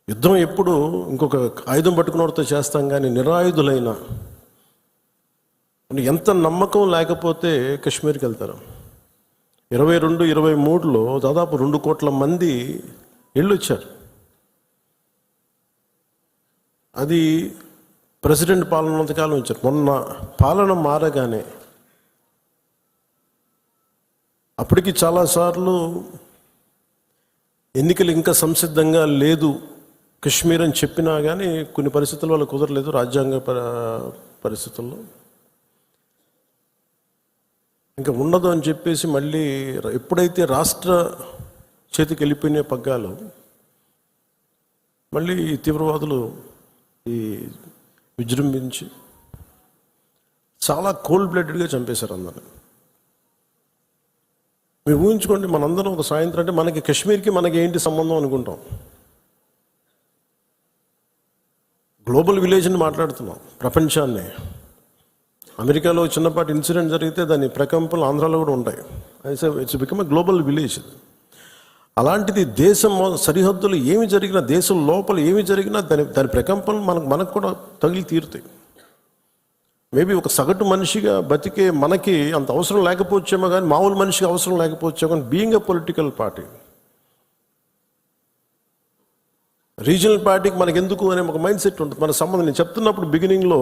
యుద్ధం ఎప్పుడు ఇంకొక ఆయుధం పట్టుకున్నవాడితో చేస్తాం, కానీ నిరాయుధులైన ఎంత నమ్మకం లేకపోతే కాశ్మీర్కి వెళ్తారు. 22-23లో దాదాపు 2 కోట్ల మంది వెళ్ళొచ్చారు. అది ప్రెసిడెంట్ పాలన ఉన్నంతకాలం వచ్చారు. మొన్న పాలన మారగానే అప్పటికి చాలాసార్లు ఎన్నికలు ఇంకా సంసిద్ధంగా లేదు కాశ్మీర్ అని చెప్పినా కానీ కొన్ని పరిస్థితుల వల్ల కుదరలేదు, రాజ్యాంగ పరిస్థితుల్లో ఇంకా ఉండదు అని చెప్పేసి మళ్ళీ ఎప్పుడైతే రాష్ట్ర చేతికి వెళ్ళిపోయిన పగ్గాలు మళ్ళీ తీవ్రవాదులు విజృంభించి చాలా కోల్డ్ బ్లడెడ్గా చంపేశారు అందరిని. మీరు ఊహించుకోండి, మనందరం ఒక సాయంత్రం అంటే మనకి కాశ్మీర్కి మనకి ఏంటి సంబంధం అనుకుంటాం. గ్లోబల్ విలేజ్ని మాట్లాడుతున్నాం, ప్రపంచాన్ని. అమెరికాలో చిన్నపాటి ఇన్సిడెంట్ జరిగితే దాని ప్రకంపనలు ఆంధ్రాలో కూడా ఉంటాయి. It's become a global village. అలాంటిది దేశం సరిహద్దులు ఏమి జరిగినా, దేశం లోపల ఏమి జరిగినా దాని ప్రకంపనలు మనకు కూడా తగిలి తీరుతాయి. మేబీ ఒక సగటు మనిషిగా బతికే మనకి అంత అవసరం లేకపోవచ్చేమో, కానీ మామూలు మనిషికి అవసరం లేకపోవచ్చేమో, కానీ being a political party, regional పార్టీకి మనకు ఎందుకు అనే ఒక మైండ్ సెట్ ఉంటుంది. మన సంబంధం నేను చెప్తున్నప్పుడు బిగినింగ్లో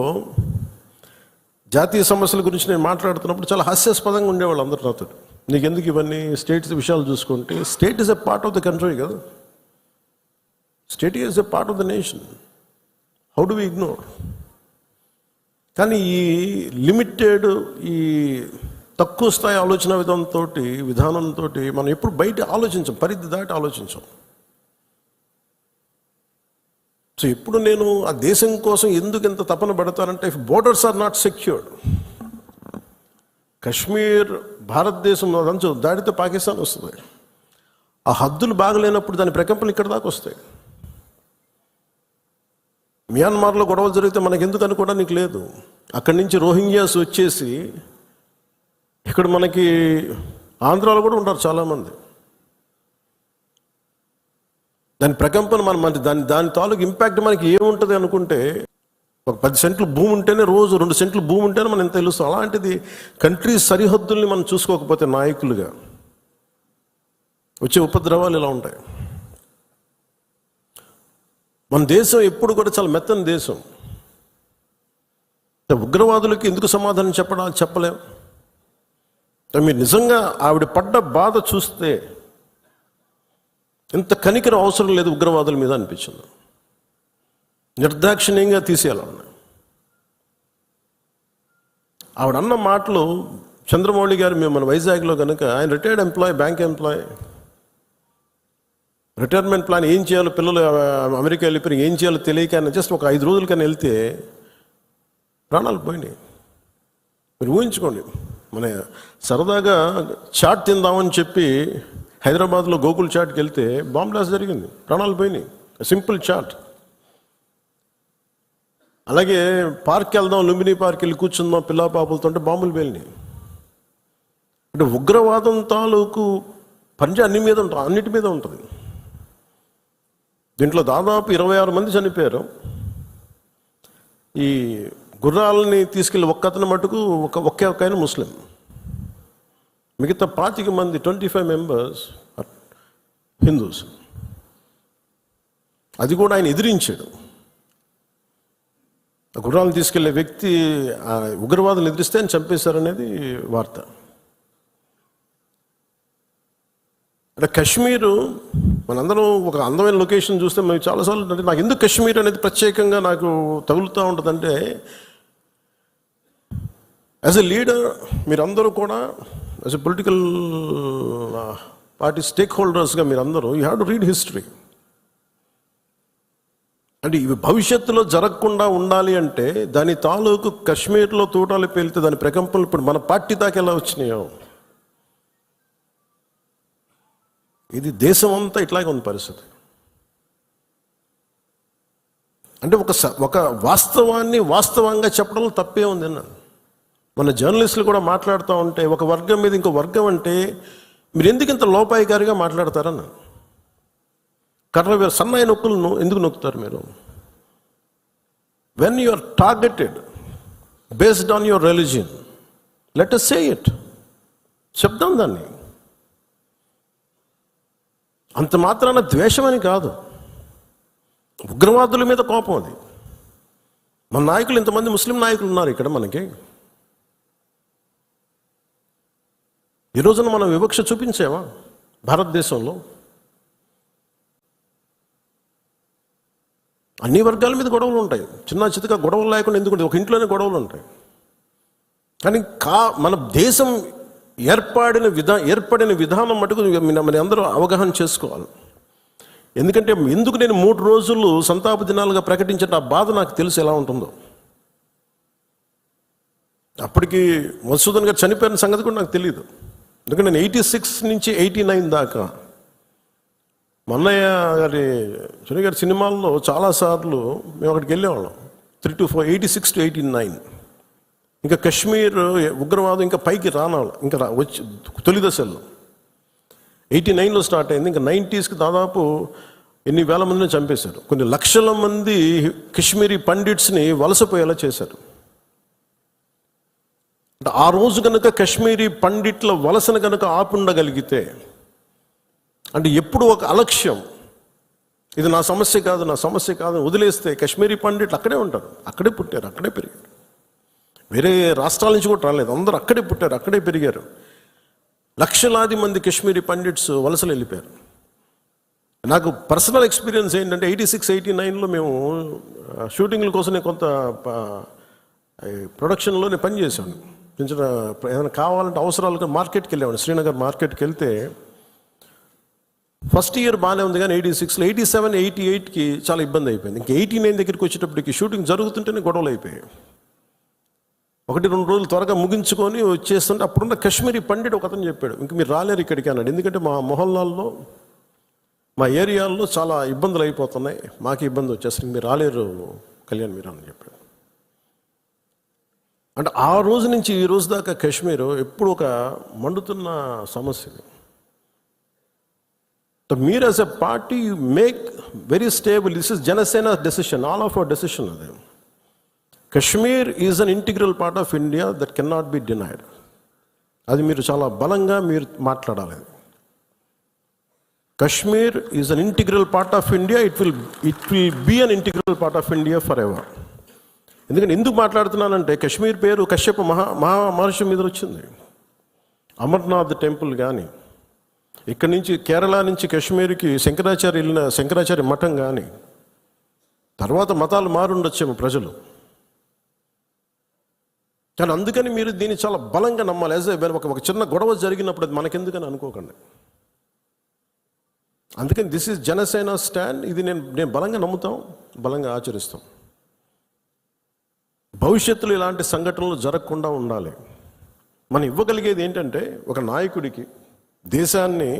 జాతీయ సమస్యల గురించి నేను మాట్లాడుతున్నప్పుడు చాలా హాస్యాస్పదంగా ఉండేవాళ్ళు అందరూ నాతో. నీకు ఎందుకు ఇవన్నీ స్టేట్స్ విషయాలు చూసుకుంటే, state is a part of the country కదా, state is a part of the nation, how do we ignore? కానీ ఈ లిమిటెడ్, ఈ తక్కువ స్థాయి ఆలోచన విధానంతో మనం ఎప్పుడు బయట ఆలోచించాం, పరిధి దాటి ఆలోచించాం. సో ఎప్పుడు నేను ఆ దేశం కోసం ఎందుకు ఎంత తపన పడతానంటే, if borders are not secured, Kashmir భారతదేశం అంచు దాడితే పాకిస్తాన్ వస్తుంది. ఆ హద్దులు బాగలేనప్పుడు దాని ప్రకంపనలు ఇక్కడ దాకా వస్తాయి. మియాన్మార్లో గొడవలు జరిగితే మనకు ఎందుకు అనుకోవడానికి లేదు. అక్కడి నుంచి రోహింగ్యాస్ వచ్చేసి ఇక్కడ మనకి ఆంధ్రాలో కూడా ఉంటారు చాలామంది. దాని ప్రకంపన దాని తాలూకు ఇంపాక్ట్ మనకి ఏముంటుంది అనుకుంటే, ఒక 10 సెంట్లు భూమి ఉంటేనే, రోజు 2 సెంట్లు భూమి ఉంటేనే మనం ఎంత తెలుస్తాం. అలాంటిది కంట్రీ సరిహద్దుల్ని మనం చూసుకోకపోతే నాయకులుగా వచ్చే ఉపద్రవాలు ఇలా ఉంటాయి. మన దేశం ఎప్పుడు కూడా చాలా మెత్తని దేశం. ఉగ్రవాదులకి ఎందుకు సమాధానం చెప్పలేం. మీరు నిజంగా ఆవిడ పడ్డ బాధ చూస్తే ఇంత కనికరం అవసరం లేదు ఉగ్రవాదుల మీద అనిపించింది. నిర్దాక్షిణ్యంగా తీసేయాలన్న ఆవిడ అన్న మాటలు. చంద్రమౌళి గారు మేము మన వైజాగ్లో కనుక, ఆయన retired employee, bank employee, retirement plan ఏం చేయాలో, పిల్లలు అమెరికా వెళ్ళిపోయి ఏం చేయాలో తెలియక జస్ట్ ఒక 5 రోజుల కన్నా వెళ్తే ప్రాణాలు పోయినాయి. మీరు ఊహించుకోండి, మన సరదాగా చాట్ తిందామని చెప్పి హైదరాబాద్లో గోకుల్ చాట్కి వెళ్తే బాంబ్ బ్లాస్ట్ జరిగింది, ప్రాణాలు పోయినాయి. Simple chat. అలాగే పార్క్ వెళ్దాం, లుంబిని పార్క్ వెళ్ళి కూర్చుందాం పిల్లా పాపలతో అంటే బాంబులు పేలినాయి. అంటే ఉగ్రవాదం తాలూకు పంజా అన్నిటి మీద ఉంటుంది. దీంట్లో దాదాపు 26 మంది చనిపోయారు. ఈ గుర్రాలని తీసుకెళ్ళి ఒక్కతను మటుకు ఒకే ఆయన ముస్లిం, మిగతా 25 మంది 25 మెంబర్స్ హిందూస్. అది కూడా ఆయన ఎదిరించాడు. గుర్రాలను తీసుకెళ్లే వ్యక్తి ఉగ్రవాదులు ఎదిరిస్తే ఆయన చంపేశారనేది వార్త. అంటే కాశ్మీరు మనందరం ఒక అందమైన లొకేషన్ చూస్తే మేము చాలాసార్లు అంటే నాకు ఎందుకు కాశ్మీర్ అనేది ప్రత్యేకంగా నాకు తగులుతూ ఉంటుందంటే, యాజ్ ఎ లీడర్ మీరందరూ కూడా, as a political party stake హోల్డర్స్గా మీరందరూ you have to read history. అంటే ఇవి భవిష్యత్తులో జరగకుండా ఉండాలి అంటే దాని తాలూకు కాశ్మీర్లో తూటాలు పేలితే దాని ప్రకంపనలు ఇప్పుడు మన పార్టీ దాకా ఎలా వచ్చినాయో, ఇది దేశం అంతా ఇట్లాగే ఉంది పరిస్థితి. అంటే ఒక వాస్తవాన్ని వాస్తవంగా చెప్పడంలో తప్పే ఉంది అన్నాను. మన జర్నలిస్టులు కూడా మాట్లాడుతూ ఉంటే ఒక వర్గం మీద ఇంకో వర్గం అంటే మీరు ఎందుకు ఇంత లోపాయికారిగా మాట్లాడతారన్నాను. కర్ర సన్నాయి నొక్కులను ఎందుకు నొక్కుతారు మీరు? When you are targeted based on your religion, let us say it, చెప్దాం దాన్ని. అంత మాత్రాన ద్వేషమని కాదు, ఉగ్రవాదుల మీద కోపం అది. మన నాయకులు, ఇంతమంది ముస్లిం నాయకులు ఉన్నారు ఇక్కడ మనకి. ఈ రోజున మనం వివక్ష చూపించామా భారతదేశంలో? అన్ని వర్గాల మీద గొడవలు ఉంటాయి, చిన్న చితక గొడవలు లేకుండా ఎందుకంటే ఒక ఇంట్లోనే గొడవలు ఉంటాయి. కానీ మన దేశం ఏర్పడిన విధానం మటుకు మన అందరూ అవగాహన చేసుకోవాలి. ఎందుకంటే ఎందుకు నేను 3 రోజులు సంతాప దినాలుగా ప్రకటించిన ఆ బాధ నాకు తెలుసు ఎలా ఉంటుందో. అప్పటికి మధుసూదన్ గారు చనిపోయిన సంగతి కూడా నాకు తెలియదు. ఎందుకంటే నేను 86 నుంచి 89 దాకా మన్నయ్య గారి చుని గారి సినిమాల్లో చాలాసార్లు మేము అక్కడికి వెళ్ళేవాళ్ళం. 3 to 4, 86 to 89. ఇంకా కశ్మీర్ ఉగ్రవాదం ఇంకా పైకి రానాలి, ఇంకా వచ్చి తొలి దశల్లో 89లో స్టార్ట్ అయింది. ఇంకా 90sకి దాదాపు ఎన్ని వేల మందిని చంపేశారు. కొన్ని లక్షల మంది కశ్మీరీ పండిట్స్ని వలసపోయేలా చేశారు. ఆ రోజు కనుక కశ్మీరీ పండిట్ల వలసను కనుక ఆపుండగలిగితే, అంటే ఎప్పుడు ఒక అలక్ష్యం, ఇది నా సమస్య కాదు, నా సమస్య కాదు వదిలేస్తే కశ్మీరీ పండిట్లు అక్కడే ఉంటారు, అక్కడే పుట్టారు, అక్కడే పెరిగారు. వేరే రాష్ట్రాల నుంచి కూడా రాలేదు, అందరూ అక్కడే పుట్టారు, అక్కడే పెరిగారు. లక్షలాది మంది కశ్మీరీ పండిట్స్ వలసలు వెళ్ళిపోయారు. నాకు పర్సనల్ ఎక్స్పీరియన్స్ ఏంటంటే 86, 89లో మేము షూటింగ్ల కోసం నేను కొంత ప్రొడక్షన్లో నేను పనిచేశాను. చిన్న ఏదైనా కావాలంటే అవసరాలుగా మార్కెట్కి వెళ్ళేవాడిని. శ్రీనగర్ మార్కెట్కి వెళ్తే ఫస్ట్ ఇయర్ బాగానే ఉంది, కానీ 86లో 87, 88కి చాలా ఇబ్బంది అయిపోయింది. ఇంకా 89 దగ్గరికి వచ్చేటప్పటికి షూటింగ్ జరుగుతుంటేనే గొడవలు అయిపోయాయి. 1-2 రోజులు త్వరగా ముగించుకొని వచ్చేస్తుంటే అప్పుడున్న కశ్మీరీ పండిట్ ఒక అతను చెప్పాడు, ఇంక మీరు రాలేరు ఇక్కడికి అన్నాడు. ఎందుకంటే మా మొహల్లాల్లో, మా ఏరియాల్లో చాలా ఇబ్బందులు అయిపోతున్నాయి, మాకు ఇబ్బంది వచ్చేసరికి మీరు రాలేరు కళ్యాణ్ మీరు అని చెప్పాడు. అంటే ఆ రోజు నుంచి ఈ రోజు దాకా కశ్మీర్ ఎప్పుడు ఒక మండుతున్న సమస్య. మీరు as a party make very stable, this is Janasena decision, all of our decision. అది Kashmir is an integral part of India that can not be denied. అది మీరు చాలా బలంగా మీరు మాట్లాడాలి. Kashmir is an integral part of India, it will be an integral part of India for ever. ఎందుకంటే ఎందుకు మాట్లాడుతున్నానంటే కశ్మీర్ పేరు కశ్యప మహర్షి మీద వచ్చింది. అమర్నాథ్ టెంపుల్ కానీ, ఇక్కడి నుంచి కేరళ నుంచి కశ్మీర్కి శంకరాచార్య మఠం కానీ, తర్వాత మతాలు మారుండొచ్చేమో ప్రజలు, కానీ అందుకని మీరు దీన్ని చాలా బలంగా నమ్మాలి. యాజ్ ఒక చిన్న గొడవ జరిగినప్పుడు అది మనకెందుకని అనుకోకండి. అందుకని దిస్ ఈజ్ జనసేన స్టాండ్. ఇది నేను బలంగా నమ్ముతాం, బలంగా ఆచరిస్తాం. భవిష్యత్తులో ఇలాంటి సంఘటనలు జరగకుండా ఉండాలి. మనం ఇవ్వగలిగేది ఏంటంటే ఒక నాయకుడికి దేశాన్ని,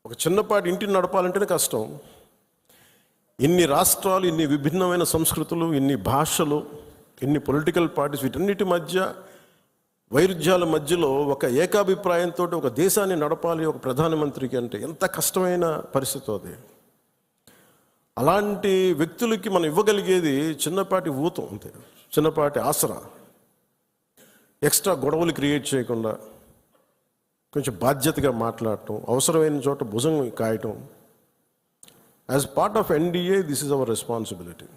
ఒక చిన్నపాటి ఇంటిని నడపాలంటేనే కష్టం. ఇన్ని రాష్ట్రాలు, ఇన్ని విభిన్నమైన సంస్కృతులు, ఇన్ని భాషలు, ఇన్ని పొలిటికల్ పార్టీస్, వీటన్నిటి మధ్య వైరుధ్యాల మధ్యలో ఒక ఏకాభిప్రాయంతో ఒక దేశాన్ని నడపాలి ఒక ప్రధానమంత్రికి అంటే ఎంత కష్టమైన పరిస్థితి అది. అలాంటి వ్యక్తులకి మనం ఇవ్వగలిగేది చిన్నపాటి ఊతం అంతే, చిన్నపాటి ఆసరా. ఎక్స్ట్రా గొడవలు క్రియేట్ చేయకుండా కొంచెం బాధ్యతగా మాట్లాడటం, అవసరమైన చోట భుజం కాయటం. As part of NDA this is our responsibility.